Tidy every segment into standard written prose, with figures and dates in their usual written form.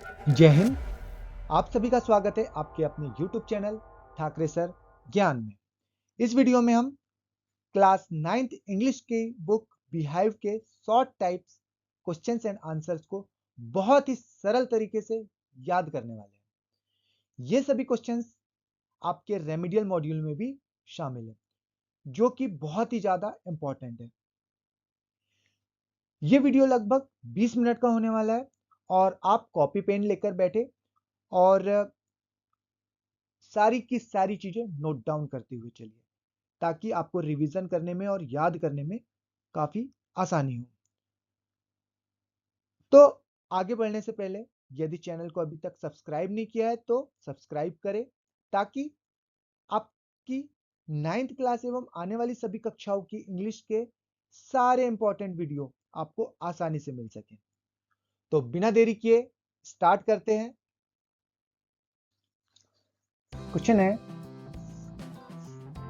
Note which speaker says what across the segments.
Speaker 1: जय हिंद। आप सभी का स्वागत है आपके अपने YouTube चैनल ठाकरे सर ज्ञान में। इस वीडियो में हम क्लास 9th इंग्लिश की बुक बिहाइव के short types questions and answers को बहुत ही सरल तरीके से याद करने वाले हैं। ये सभी क्वेश्चंस आपके रेमेडियल मॉड्यूल में भी शामिल है, जो कि बहुत ही ज्यादा इंपॉर्टेंट है। ये वीडियो लगभग 20 मिनट का होने वाला है और आप कॉपी पेन लेकर बैठे और सारी की सारी चीजें नोट डाउन करते हुए चलिए, ताकि आपको रिवीजन करने में और याद करने में काफी आसानी हो। तो आगे बढ़ने से पहले यदि चैनल को अभी तक सब्सक्राइब नहीं किया है तो सब्सक्राइब करें, ताकि आपकी 9th क्लास एवं आने वाली सभी कक्षाओं की इंग्लिश के सारे इंपॉर्टेंट वीडियो आपको आसानी से मिल सके। तो बिना देरी किए स्टार्ट करते हैं। क्वेश्चन है,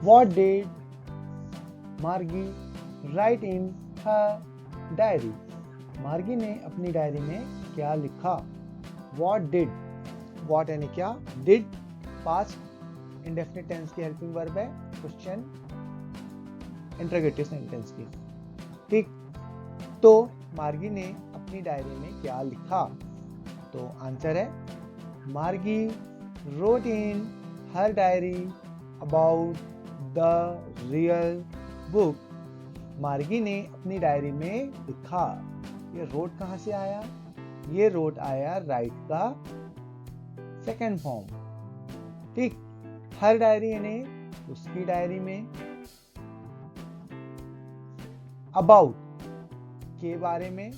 Speaker 1: व्हाट डिड मार्गी राइट इन हर डायरी? मार्गी ने अपनी डायरी में क्या लिखा? व्हाट डिड, व्हाट यानी क्या, डिड पास्ट इंडेफिनिट टेंस की हेल्पिंग वर्ब है, क्वेश्चन इंटरोगेटिव सेंटेंस की। ठीक, तो मार्गी ने अपनी डायरी में क्या लिखा? तो आंसर है, मार्गी wrote in her diary about the real book. मार्गी ने अपनी डायरी में लिखा। ये रोट कहां से आया? ये रोट आया राइट का सेकंड फॉर्म। ठीक, हर डायरी यानी उसकी डायरी में, अबाउट के बारे में,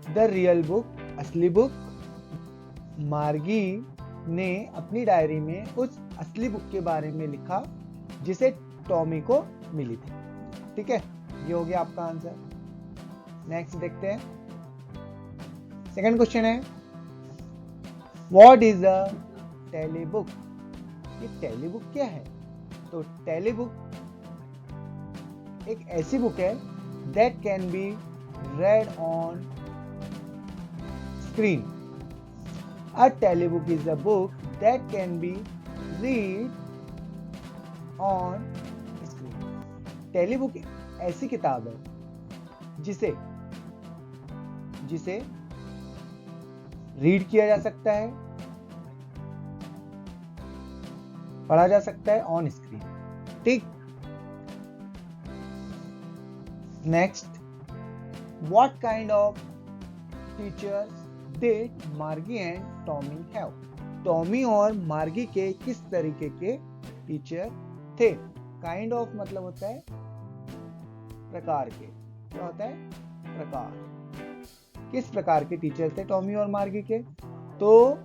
Speaker 1: द रियल बुक असली बुक। मार्गी ने अपनी डायरी में उस असली बुक के बारे में लिखा जिसे टॉमी को मिली थी। ठीक है, ये हो गया आपका आंसर। नेक्स्ट देखते हैं। सेकंड क्वेश्चन है, what is a telebook? ये टेली बुक क्या है? तो टेली बुक एक ऐसी बुक है that can be read on screen. A telebook is a book that can be read on screen. टेलीबुक ऐसी किताब है जिसे रीड किया जा सकता है, पढ़ा जा सकता है ऑन स्क्रीन। ठीक, next, what kind of teachers did मार्गी एंड टॉमी हैव? टॉमी और मार्गी के किस तरीके के टीचर थे? काइंड ऑफ मतलब होता है प्रकार के। क्या होता है? प्रकार। किस प्रकार के टीचर थे टॉमी और मार्गी के? तो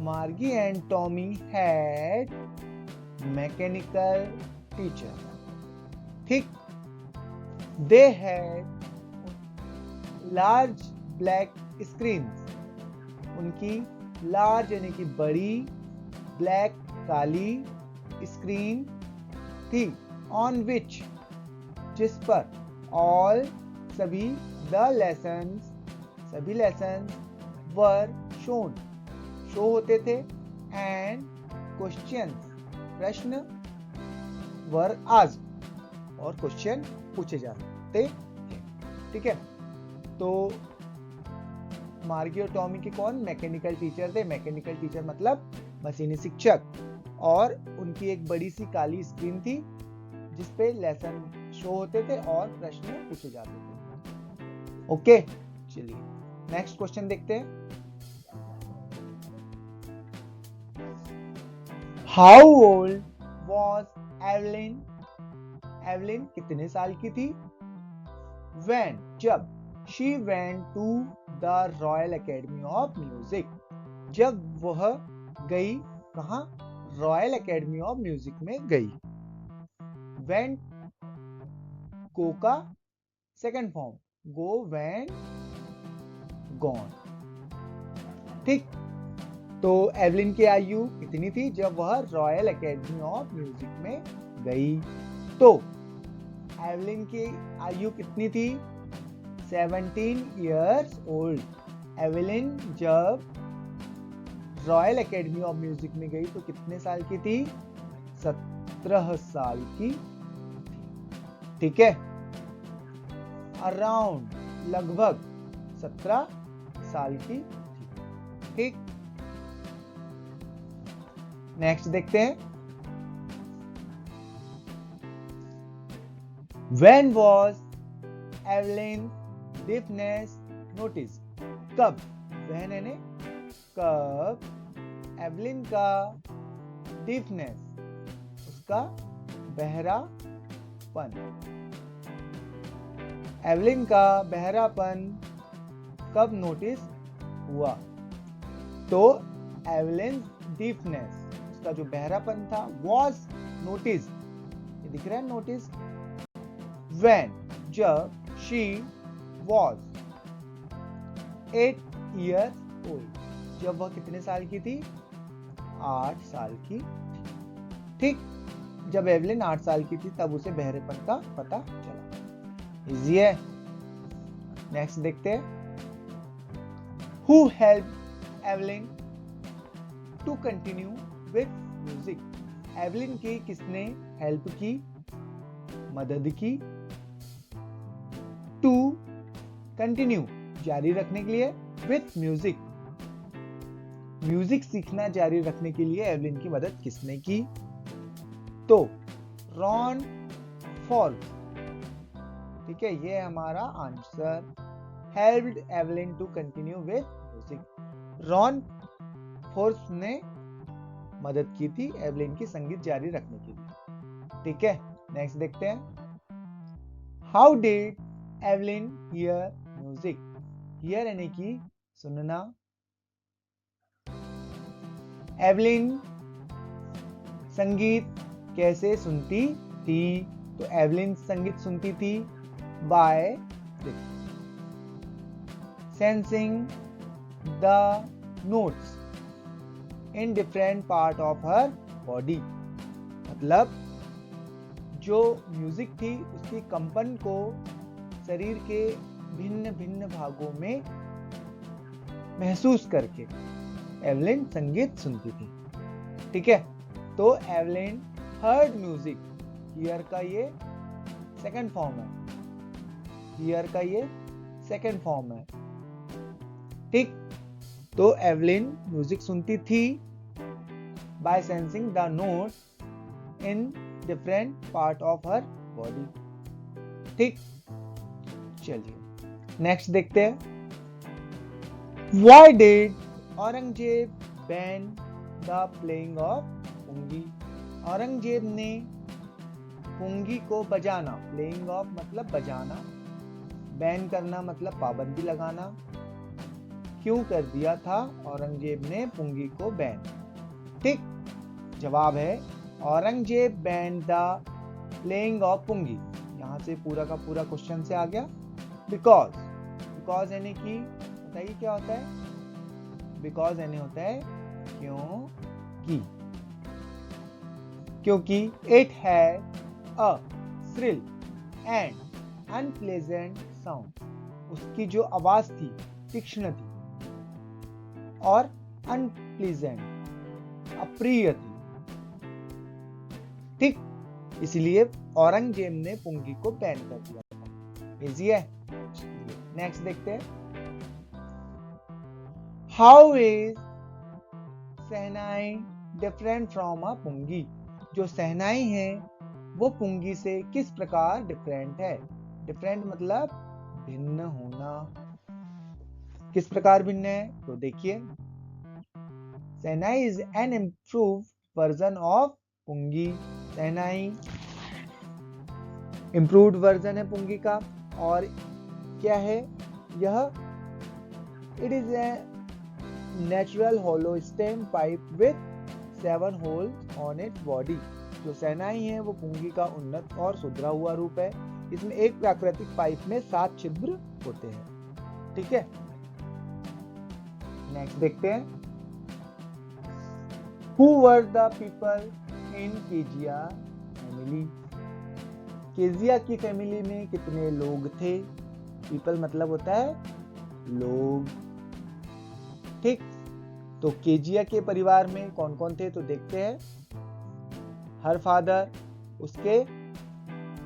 Speaker 1: Margie and Tommy had mechanical teacher. ठीक, they had large black screens. उनकी लार्ज यानी कि बड़ी, ब्लैक काली स्क्रीन थी, ऑन विच जिस पर, ऑल सभी, द लेसन्स सभी लेसन्स, वर शोन शो होते थे, एंड क्वेश्चंस प्रश्न, वर आस्क्ड और क्वेश्चन पूछे जाते थे। ठीक है, तो मार्गी और टॉमी के कौन मैकेनिकल टीचर थे? मैकेनिकल टीचर मतलब मशीनी शिक्षक, और उनकी एक बड़ी सी काली स्क्रीन थी जिसपे लेसन शो होते थे और प्रश्न पूछे जाते थे। ओके, चलिए नेक्स्ट क्वेश्चन देखते हैं। How old was Evelyn? Evelyn कितने साल की थी? व्हेन जब, she went to the Royal Academy of Music, जब वह गई कहां? रॉयल एकेडमी ऑफ म्यूजिक में गई। वेंट गो का सेकंड फॉर्म, गो, वेंट, गॉन। ठीक, तो एवलिन की आयु कितनी थी जब वह रॉयल एकेडमी ऑफ म्यूजिक में गई? तो एवलिन की आयु कितनी थी? 17 years old. एवेलिन जब रॉयल एकेडमी ऑफ म्यूजिक में गई तो कितने साल की थी? 17 साल की। ठीक है, अराउंड लगभग 17 साल की थी। ठीक, नेक्स्ट देखते हैं। When was Evelyn's deafness noticed? कब? When यानी कब एवलिन का deafness, उसका बहरापन, एवलिन का बहरापन कब नोटिस हुआ? तो एवलिन deafness, उसका जो बहरापन था, was noticed, ये दिख रहा है नोटिस, when, जब she was 8 years old, जब वह कितने साल की थी? 8 साल की। ठीक, जब एवलिन 8 साल की थी तब उसे बहरेपन का पता चला। इजी है। नेक्स्ट देखते हैं। Who helped Evelyn to continue with music? Evelyn की किसने हेल्प की, मदद की, टू कंटिन्यू, जारी रखने के लिए, विथ म्यूजिक, म्यूजिक सीखना जारी रखने के लिए एवलिन की मदद किसने की? तो रॉन फोर्ब्स। ठीक है, ये हमारा answer. Helped Evelyn to continue with music, Ron Forbes ने मदद की थी एवलिन की संगीत जारी रखने के लिए। ठीक है, नेक्स्ट देखते हैं। How did Evelyn here music? Here यानी कि सुनना। एवलिन संगीत कैसे सुनती थी? तो एवलिन संगीत सुनती थी by sensing the notes in different part of her body. मतलब जो म्यूजिक थी उसकी कंपन को शरीर के भिन्न भिन्न भागों में महसूस करके एवलिन संगीत सुनती थी। ठीक है, तो एवलिन हर्ड म्यूजिक, हियर का ये सेकंड फॉर्म है, हियर का ये सेकंड फॉर्म है। ठीक, तो एवलिन म्यूजिक सुनती थी by sensing the note in different part of her body. ठीक, चलिए नेक्स्ट देखते हैं। Why did Aurangzeb ban the playing of pungi? Aurangzeb ने पुंगी को बजाना, प्लेइंग ऑफ मतलब बजाना, बैन करना मतलब पाबंदी लगाना, क्यों कर दिया था औरंगजेब ने पुंगी को बैन? ठीक, जवाब है Aurangzeb ban the playing of pungi. यहां से पूरा का पूरा क्वेश्चन से आ गया। बिकॉज, बिकॉज यानी कि बताइए क्या होता है? बिकॉज यानी होता है क्योंकि, क्योंकि it had a shrill and unpleasant sound, उसकी जो आवाज थी तीक्ष्ण थी और अनप्लीजेंट, अप्रिय थी। ठीक, इसलिए औरंगजेब ने पुंगी को बैन कर दिया था। इजी है। नेक्स्ट देखते हैं। How is shehnai different from a pungi? जो शहनाई है वो पुंगी से किस प्रकार डिफरेंट है? डिफरेंट मतलब भिन्न होना। किस प्रकार भिन्न है? तो देखिए, shehnai is an improve version of pungi. Shehnai improved version है पुंगी का। और क्या है यह? It is a natural hollow stem pipe with 7 holes on its body. जो शहनाई है वो पुंगी का उन्नत और सुधरा हुआ रूप है। इसमें एक प्राकृतिक पाइप में 7 छिद्र होते हैं। ठीक है, नेक्स्ट देखते हैं। Who were the people in Kezia family? Kezia की फैमिली में कितने लोग थे? पीपल मतलब होता है लोग। ठीक, तो केजिया के परिवार में कौन कौन थे तो देखते हैं। हर फादर उसके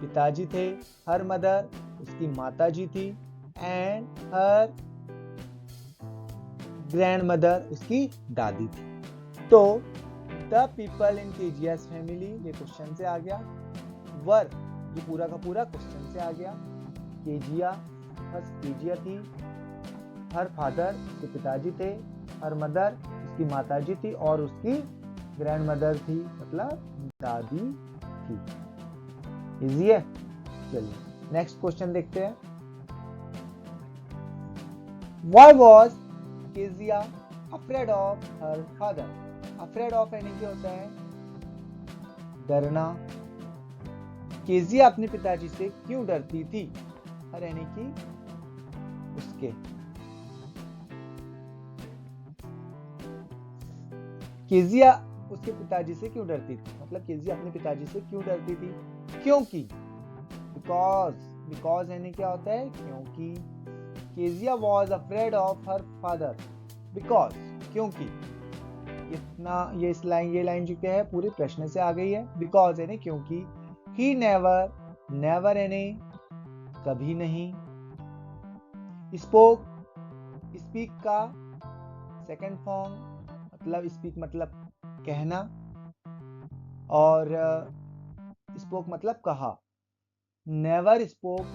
Speaker 1: पिताजी थे, हर मदर उसकी माताजी थी, एंड हर ग्रैंड मदर उसकी दादी थी। तो द पीपल इन केजियास फैमिली, ये क्वेश्चन से आ गया। वर, ये पूरा का पूरा क्वेश्चन से आ गया। केजिया, फर्स्ट केजिया थी, हर फादर उसके पिताजी थे, हर मदर उसकी माताजी थी, और उसकी ग्रैंड मदर थी मतलब दादी थी। इजी है। चलिए नेक्स्ट क्वेश्चन देखते हैं। Why was Kezia afraid of her father? Afraid of यानी क्या होता है? डरना। केजिया अपने पिताजी से क्यों डरती थी? हर यानी कि उसके। केजिया उसके पिताजी से क्यों डरती थी? मतलब केजिया अपने पिताजी से क्यों डरती थी? क्योंकि। बिकॉज यानी क्या होता है? क्योंकि। Kezia was afraid of her father because, क्योंकि। ये लाइन जो क्या है पूरे प्रश्न से आ गई है। बिकॉज यानी क्योंकि। ही नेवर यानी कभी नहीं। स्पीक का सेकंड फॉर्म मतलब स्पीक मतलब कहना, और स्पोक मतलब कहा। Never spoke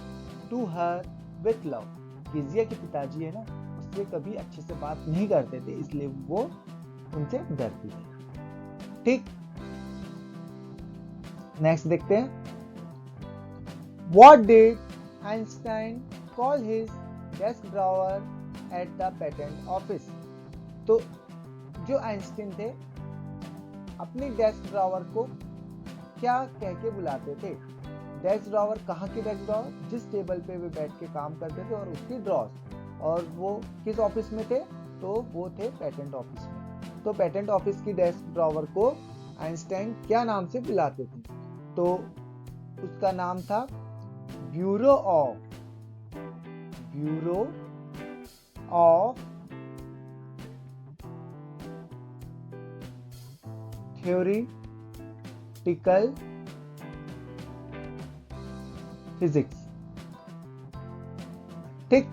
Speaker 1: to her with love. Kezia के पिताजी है ना, उससे कभी अच्छे से बात नहीं करते थे, इसलिए वो उनसे डरती थी। ठीक, नेक्स्ट देखते हैं। What did Einstein call his desk drawer at the patent office? तो जो आइंस्टीन थे अपनी डेस्क ड्रॉवर को क्या कह के बुलाते थे? डेस्क ड्रॉवर, कहाँ की डेस्क ड्रॉवर? जिस टेबल पे वे बैठ के काम करते थे और उसकी ड्रॉर्स। और वो किस ऑफिस में थे? तो वो थे पेटेंट ऑफिस में। तो पेटेंट ऑफिस की डेस्क ड्रॉवर को आइंस्टाइन क्या नाम से बुलाते थे? तो उसका नाम था ब्यूरो ऑफ थ्योरेटिकल फिजिक्स। ठीक,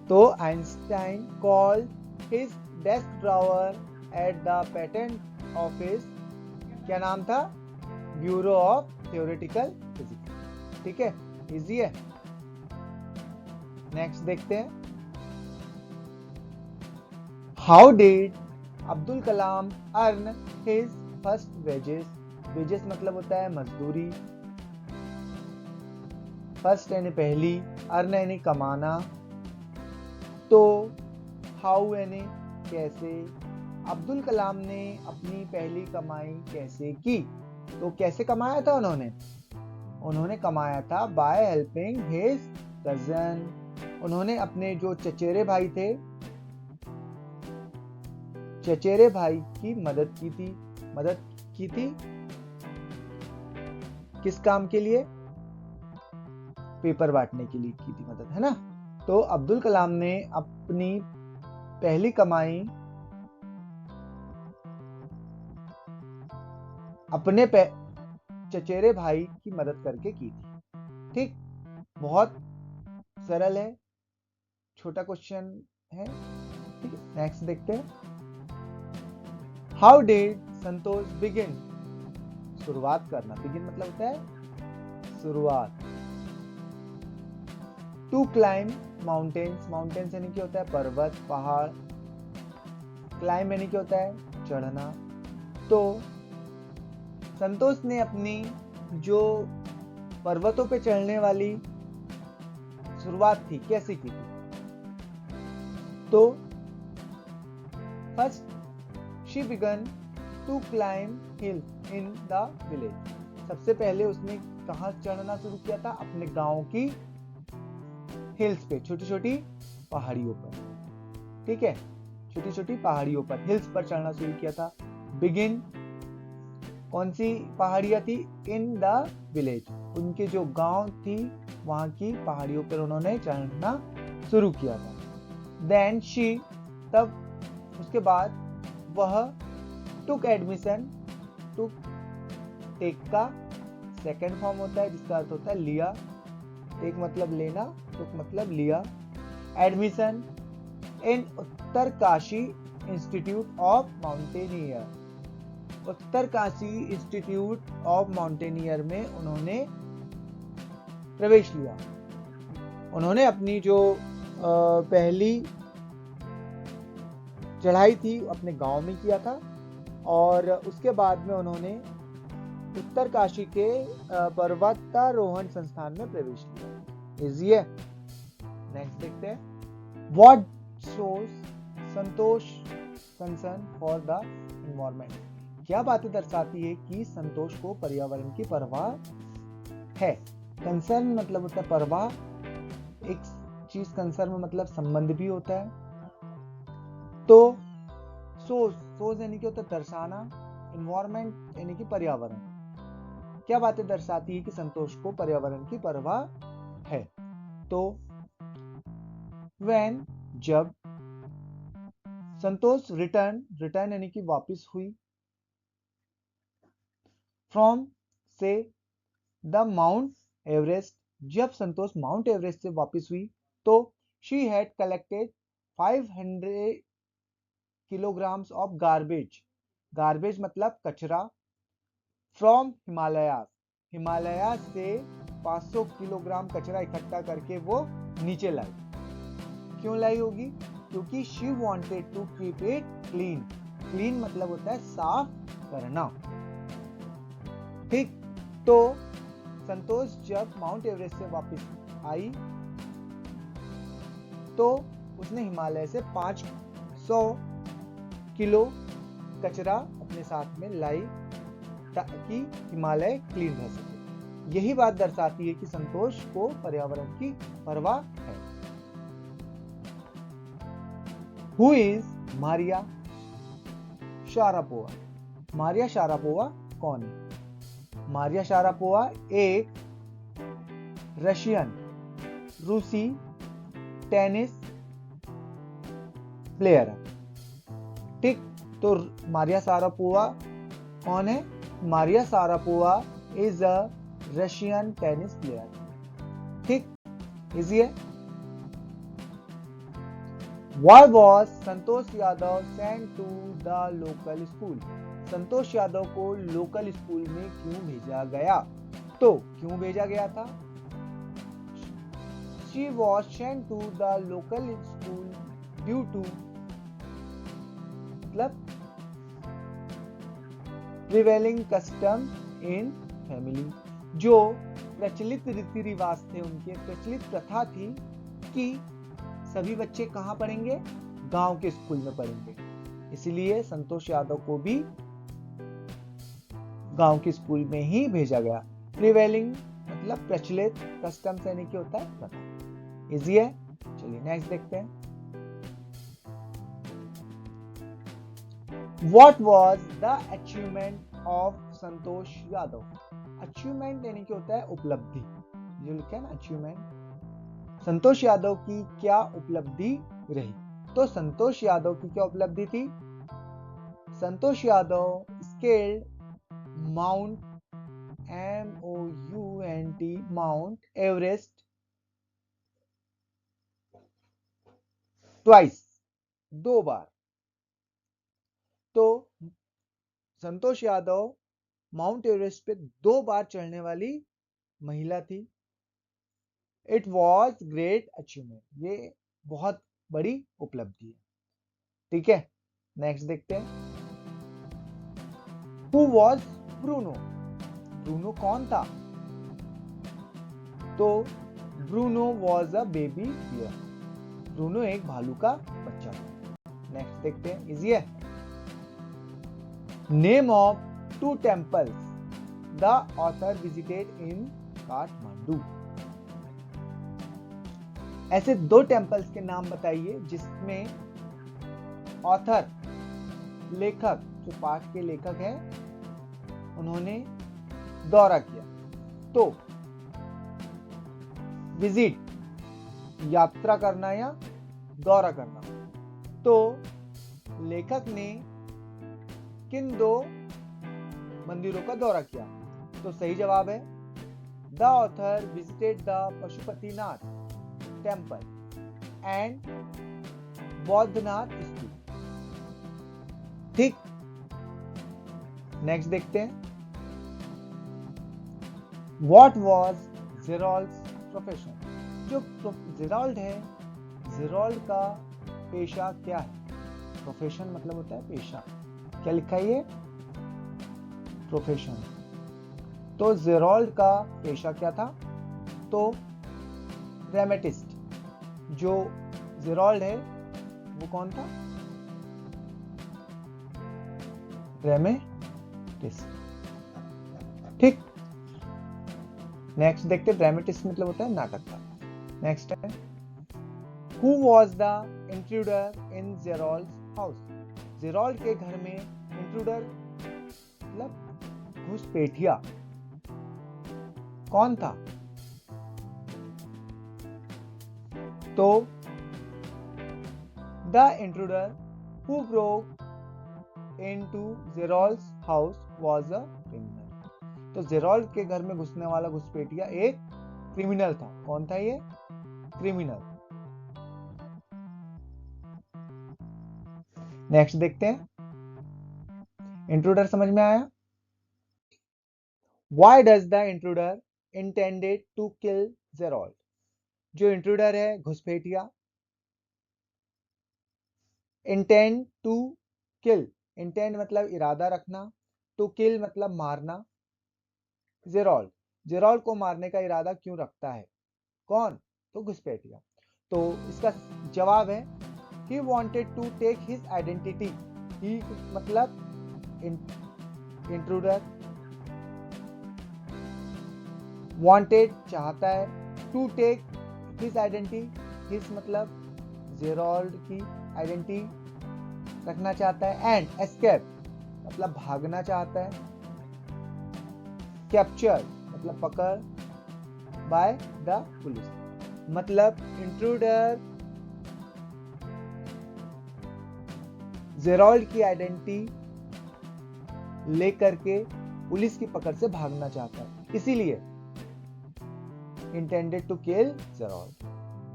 Speaker 1: तो Einstein call his desk drawer at the patent office, क्या नाम था? Bureau of theoretical physics. ठीक है, इजी है। नेक्स्ट देखते हैं। How did Abdul Kalam earn his first wages? Wages मतलब होता है मजदूरी। फर्स्ट यानी पहली, अर्न यानी कमाना, तो हाउ यानी कैसे। अब्दुल कलाम ने अपनी पहली कमाई कैसे की? तो कैसे कमाया था उन्होंने कमाया था बाय हेल्पिंग हिज कजन। उन्होंने अपने जो चचेरे भाई थे, चचेरे भाई की मदद की थी। किस काम के लिए? पेपर बांटने के लिए की थी मदद, है ना। तो अब्दुल कलाम ने अपनी पहली कमाई अपने चचेरे भाई की मदद करके की थी। ठीक, बहुत सरल है, छोटा क्वेश्चन है। ठीक है, नेक्स्ट देखते हैं। How did Santosh begin? शुरुआत करना। बिगिन मतलब होता है शुरुआत। To climb mountains. माउंटेन्स यानी क्या होता है? पर्वत, पहाड़। क्लाइम यानी क्या होता है? चढ़ना। तो संतोष ने अपनी जो पर्वतों पे चढ़ने वाली शुरुआत थी, कैसे की थी? तो first she began to climb hill in the village. सबसे पहले उसने कहां चढ़ना शुरू किया था? अपने गांव की हिल्स पे, छोटी छोटी पहाड़ियों पर। ठीक है, छोटी छोटी पहाड़ियों पर, हिल्स पर चढ़ना शुरू किया था। बिगिन, कौन सी पहाड़ियां थी? इन द विलेज, उनके जो गांव थी वहां की पहाड़ियों पर उन्होंने चढ़ना शुरू किया था। देन शी, तब उसके बाद वह टुक एडमिशन, टुक टेक का सेकेंड फॉर्म होता है जिसका अर्थ होता है लिया। टेक मतलब लेना, टुक मतलब लिया। Admission in Uttarkashi institute of mountaineer, Uttarkashi institute of mountaineer में उन्होंने प्रवेश लिया। उन्होंने अपनी जो पहली चढ़ाई थी अपने गांव में किया था और उसके बाद में उन्होंने उत्तरकाशी के पर्वतारोहण संस्थान में प्रवेश लिया। इजी है। नेक्स्ट देखते हैं। What shows Santosh concern for the environment, क्या बातें दर्शाती है कि संतोष को पर्यावरण की परवाह है। कंसर्न मतलब होता है परवाह, एक चीज कंसर्न में मतलब संबंध भी होता है। तो सोच यानी कि होता है दर्शाना, एनवायरमेंट यानी कि पर्यावरण। क्या बातें दर्शाती है कि संतोष को पर्यावरण की परवाह है। तो व्हेन, जब, संतोष रिटर्न यानी कि वापस हुई, फ्रॉम से द माउंट एवरेस्ट, जब संतोष माउंट एवरेस्ट से वापस हुई तो she had collected 500 kilograms of garbage मतलब कचरा, फ्रॉम हिमालय से 500 किलोग्राम कचरा इकट्ठा करके वो नीचे लाई। क्यों लाई होगी? क्योंकि she wanted to keep it clean मतलब होता है साफ करना। ठीक, तो संतोष जब माउंट एवरेस्ट से वापस आई तो उसने हिमालय से 500 किलो कचरा अपने साथ में लाई ताकि हिमालय क्लीन रह सके। यही बात दर्शाती है कि संतोष को पर्यावरण की परवाह है। Who is Maria Sharapova? Maria Sharapova कौन है? मारिया शारापोवा एक रूसी टेनिस प्लेयर है। ठीक, तो मारिया शारापोवा कौन है? Maria Sharapova is a Russian tennis player. ठीक, इजी है। Why was Santosh Yadav sent to the local school? Santosh Yadav को लोकल स्कूल में क्यों भेजा गया? तो क्यों भेजा गया था? She was sent to the local school due to मतलब prevailing custom in family, जो प्रचलित रीति रिवाज थे, उनके प्रचलित प्रथा थी कि सभी बच्चे कहां पढ़ेंगे? गांव के स्कूल में पढ़ेंगे। इसलिए संतोष यादव को भी गांव के स्कूल में ही भेजा गया। प्रिवेलिंग मतलब प्रचलित, कस्टम से यानी कि होता है प्रथा। इजी है। चलिए नेक्स्ट देखते हैं। What was the achievement of Santosh Yadav? Achievement यानी कि होता है उपलब्धि, जो लिखा है ना अचीवमेंट। संतोष यादव की क्या उपलब्धि रही? तो संतोष यादव की क्या उपलब्धि थी? Santosh Yadav scaled mount mount Everest twice, 2 बार। तो संतोष यादव माउंट एवरेस्ट पे 2 बार चढ़ने वाली महिला थी। इट वॉज ग्रेट अचीवमेंट, ये बहुत बड़ी उपलब्धि है। ठीक है, नेक्स्ट देखते हैं। Who was Bruno? ब्रूनो कौन था? तो Bruno was a baby bear, Bruno एक भालू का बच्चा था। नेक्स्ट देखते हैं, इजी है। Name of 2 temples the author visited in Kathmandu. ऐसे 2 टेम्पल्स के नाम बताइए जिसमें ऑथर, लेखक, जो पाठ के लेखक हैं, उन्होंने दौरा किया। तो विजिट यात्रा करना या दौरा करना। तो लेखक ने किन दो मंदिरों का दौरा किया? तो सही जवाब है the author visited the Pashupatinath temple and Boudhanath stupa. ठीक, नेक्स्ट देखते हैं। What was Zerold's profession? जो जेरोल्ड है, जेरोल्ड का पेशा क्या है? प्रोफेशन मतलब होता है पेशा। क्या लिखा है ये? प्रोफेशन। तो जेरोल्ड का पेशा क्या था? तो ड्रामेटिस्ट। जो जेरोल्ड है वो कौन था? ड्रामेटिस्ट। ठीक, नेक्स्ट देखते हैं। ड्रामेटिस्ट मतलब होता है नाटककार। नेक्स्ट है who was the intruder in Jerold's house? Jerold के घर में इंट्रूडर मतलब घुसपैठिया कौन था? तो the intruder who broke into Jerold's house was a criminal. तो जेरोल्ड के घर में घुसने वाला घुसपैठिया एक क्रिमिनल था। कौन था ये? क्रिमिनल। नेक्स्ट देखते हैं। इंट्रूडर समझ में आया? Why does the intruder intended to kill Zerold? जो इंट्रूडर है घुसपैठिया, इंटेंड टू किल, इंटेंड मतलब इरादा रखना, टू किल मतलब मारना। जेरोल्ड, जेरोल्ड को मारने का इरादा क्यों रखता है? कौन? तो घुसपैठिया। तो इसका जवाब है he wanted to take his identity। he मतलब इंट्रूडर, wanted चाहता है, to take his identity, his मतलब जेरोल्ड की आइडेंटिटी रखना चाहता है, एंड एस्केप मतलब भागना चाहता है, कैप्चर मतलब पकड़, बाय द पुलिस मतलब इंट्रूडर जेरोल्ड की आइडेंटिटी लेकर के पुलिस की पकड़ से भागना चाहता है, इसीलिए इंटेंडेड टू किल जेरोल्ड।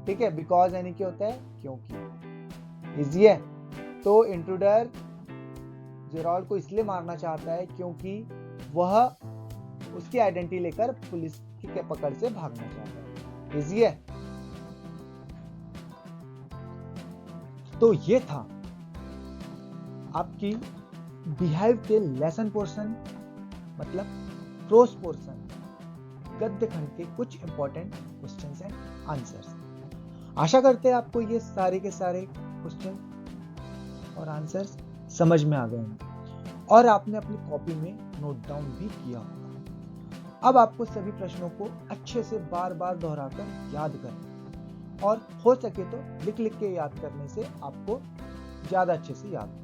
Speaker 1: ठीक है, बिकॉज यानी क्या होता है? क्योंकि। इजी है। तो इंट्रूडर जेरोल्ड को इसलिए मारना चाहता है क्योंकि वह उसकी आइडेंटिटी लेकर पुलिस की पकड़ से भागना चाहता है। इजी है। तो ये था आपकी बिहेव के लेसन पोर्शन मतलब प्रोस पोर्शन, गद्य खंड के कुछ इंपॉर्टेंट क्वेश्चंस एंड आंसर्स। आशा करते हैं आपको ये सारे के सारे क्वेश्चन और आंसर्स समझ में आ गए होंगे और आपने अपनी कॉपी में नोट डाउन भी किया होगा। अब आपको सभी प्रश्नों को अच्छे से बार बार दोहराकर याद करना और हो सके तो लिख लिख के याद करने से आपको ज्यादा अच्छे से याद।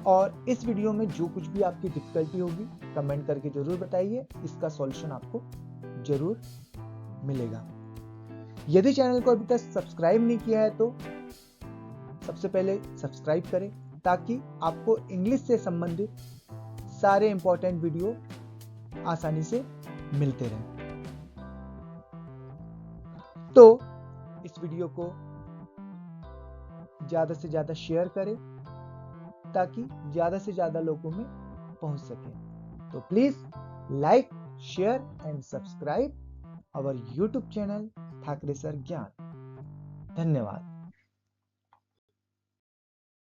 Speaker 1: और इस वीडियो में जो कुछ भी आपकी डिफिकल्टी होगी कमेंट करके जरूर बताइए, इसका सॉल्यूशन आपको जरूर मिलेगा। यदि चैनल को अभी तक सब्सक्राइब नहीं किया है तो सबसे पहले सब्सक्राइब करें ताकि आपको इंग्लिश से संबंधित सारे इंपॉर्टेंट वीडियो आसानी से मिलते रहें। तो इस वीडियो को ज्यादा से ज्यादा शेयर करें ताकि ज्यादा से ज्यादा लोगों में पहुंच सके। तो please like, share and subscribe our YouTube channel Thackeray sir Gyan. धन्यवाद।